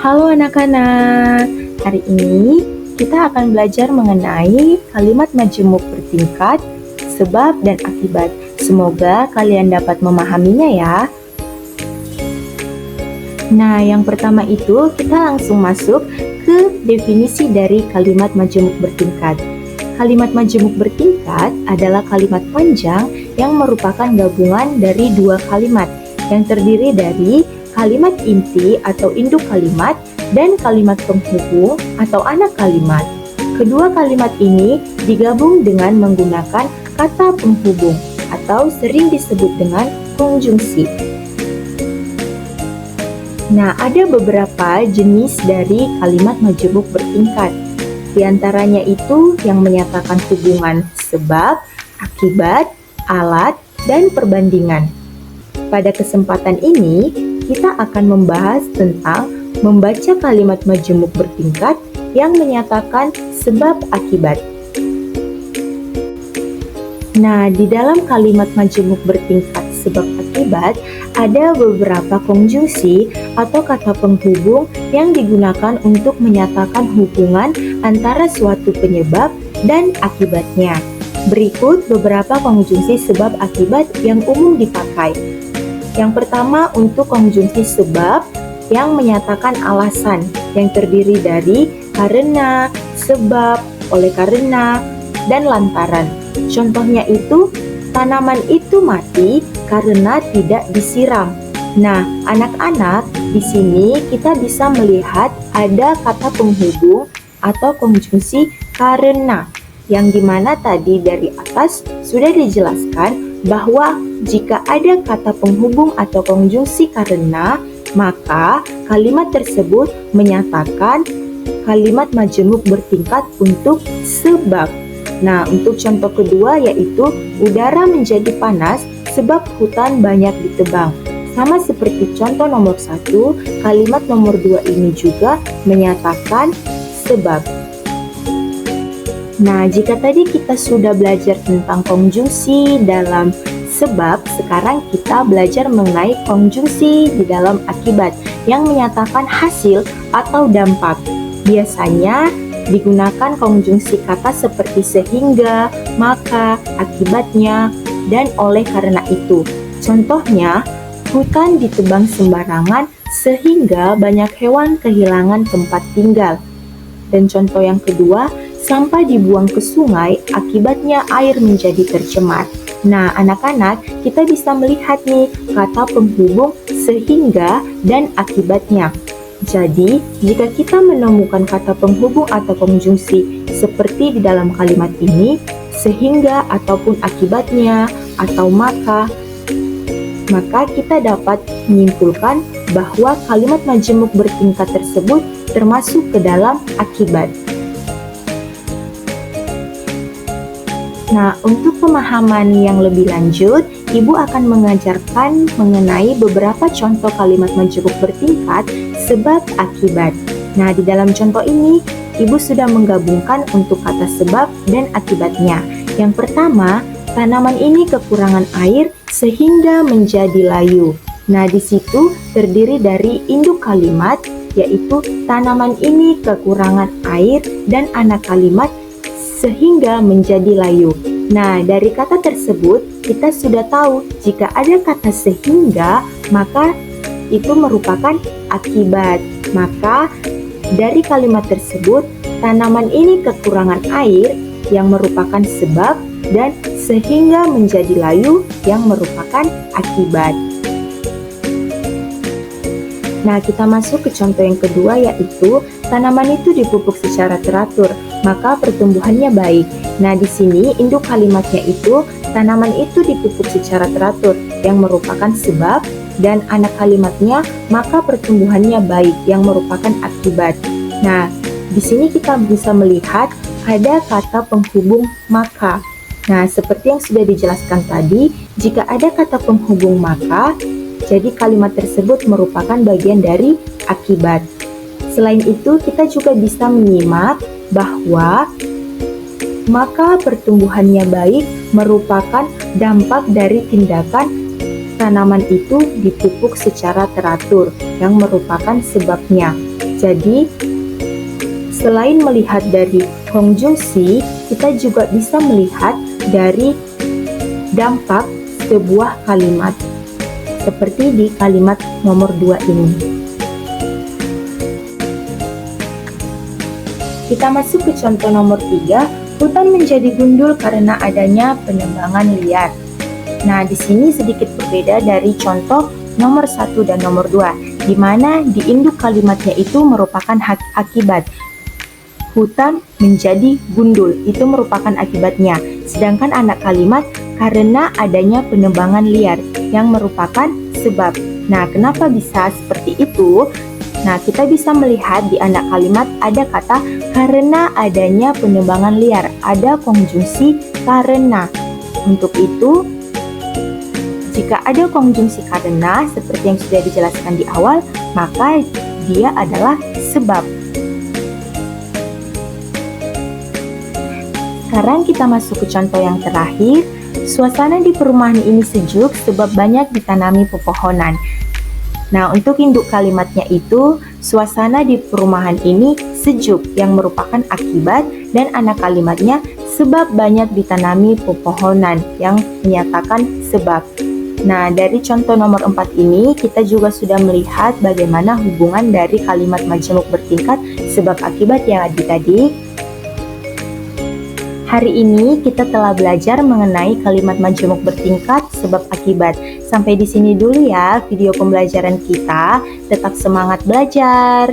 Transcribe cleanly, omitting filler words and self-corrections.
Halo anak-anak, hari ini kita akan belajar mengenai kalimat majemuk bertingkat, sebab dan akibat. Semoga kalian dapat memahaminya ya. Nah, yang pertama itu kita langsung masuk ke definisi dari kalimat majemuk bertingkat. Kalimat majemuk bertingkat adalah kalimat panjang yang merupakan gabungan dari dua kalimat yang terdiri dari kalimat inti atau induk kalimat dan kalimat penghubung atau anak kalimat. Kedua kalimat ini digabung dengan menggunakan kata penghubung atau sering disebut dengan konjungsi. Nah, ada beberapa jenis dari kalimat majemuk bertingkat. Di antaranya itu yang menyatakan hubungan sebab, akibat, alat, dan perbandingan. Pada kesempatan ini, kita akan membahas tentang membaca kalimat majemuk bertingkat yang menyatakan sebab akibat. Nah, di dalam kalimat majemuk bertingkat sebab akibat, ada beberapa konjungsi atau kata penghubung yang digunakan untuk menyatakan hubungan antara suatu penyebab dan akibatnya. Berikut beberapa konjungsi sebab akibat yang umum dipakai. Yang pertama untuk konjungsi sebab yang menyatakan alasan yang terdiri dari karena, sebab, oleh karena, dan lantaran. Contohnya itu, tanaman itu mati karena tidak disiram. Nah, anak-anak, di sini kita bisa melihat ada kata penghubung atau konjungsi karena, yang dimana tadi dari atas sudah dijelaskan bahwa jika ada kata penghubung atau konjungsi karena, maka kalimat tersebut menyatakan kalimat majemuk bertingkat untuk sebab. Nah, untuk contoh kedua yaitu udara menjadi panas sebab hutan banyak ditebang. Sama seperti contoh nomor 1, kalimat nomor 2 ini juga menyatakan sebab. Nah, jika tadi kita sudah belajar tentang konjungsi dalam sebab, sekarang kita belajar mengenai konjungsi di dalam akibat yang menyatakan hasil atau dampak. Biasanya digunakan konjungsi kata seperti sehingga, maka, akibatnya, dan oleh karena itu. Contohnya, hutan ditebang sembarangan sehingga banyak hewan kehilangan tempat tinggal. Dan contoh yang kedua, sampah dibuang ke sungai, akibatnya air menjadi tercemar. Nah, anak-anak, kita bisa melihat nih kata penghubung sehingga dan akibatnya. Jadi, jika kita menemukan kata penghubung atau konjungsi seperti di dalam kalimat ini, sehingga ataupun akibatnya atau maka kita dapat menyimpulkan bahwa kalimat majemuk bertingkat tersebut termasuk ke dalam akibat. Nah, untuk pemahaman yang lebih lanjut, Ibu akan mengajarkan mengenai beberapa contoh kalimat majemuk bertingkat sebab akibat. Nah, di dalam contoh ini, Ibu sudah menggabungkan untuk kata sebab dan akibatnya. Yang pertama, tanaman ini kekurangan air sehingga menjadi layu. Nah, di situ terdiri dari induk kalimat, yaitu tanaman ini kekurangan air dan anak kalimat sehingga menjadi layu. Nah, dari kata tersebut kita sudah tahu jika ada kata sehingga, maka itu merupakan akibat. Maka dari kalimat tersebut, tanaman ini kekurangan air yang merupakan sebab dan sehingga menjadi layu yang merupakan akibat. Nah, kita masuk ke contoh yang kedua yaitu tanaman itu dipupuk secara teratur, maka pertumbuhannya baik. Nah, di sini induk kalimatnya itu tanaman itu dipupuk secara teratur yang merupakan sebab dan anak kalimatnya maka pertumbuhannya baik yang merupakan akibat. Nah, di sini kita bisa melihat ada kata penghubung maka. Nah, seperti yang sudah dijelaskan tadi, jika ada kata penghubung maka, jadi kalimat tersebut merupakan bagian dari akibat. Selain itu, kita juga bisa menyimak bahwa maka pertumbuhannya baik merupakan dampak dari tindakan tanaman itu dipupuk secara teratur yang merupakan sebabnya. Jadi, selain melihat dari konjungsi, kita juga bisa melihat dari dampak sebuah kalimat, seperti di kalimat nomor 2 ini. Kita masuk ke contoh nomor 3, hutan menjadi gundul karena adanya penebangan liar. Nah, di sini sedikit berbeda dari contoh nomor 1 dan nomor 2, di mana di induk kalimatnya itu merupakan akibat. Hutan menjadi gundul, itu merupakan akibatnya. Sedangkan anak kalimat karena adanya penebangan liar yang merupakan sebab. Nah, kenapa bisa seperti itu? Nah, kita bisa melihat di anak kalimat ada kata karena adanya penebangan liar, ada konjungsi karena. Untuk itu, jika ada konjungsi karena seperti yang sudah dijelaskan di awal, maka dia adalah sebab. Sekarang kita masuk ke contoh yang terakhir. Suasana di perumahan ini sejuk sebab banyak ditanami pepohonan. Nah, untuk induk kalimatnya itu, suasana di perumahan ini sejuk yang merupakan akibat, dan anak kalimatnya sebab banyak ditanami pepohonan yang menyatakan sebab. Nah, dari contoh nomor 4 ini, kita juga sudah melihat bagaimana hubungan dari kalimat majemuk bertingkat sebab akibat yang ada tadi. Hari ini kita telah belajar mengenai kalimat majemuk bertingkat sebab akibat. Sampai di sini dulu ya video pembelajaran kita. Tetap semangat belajar.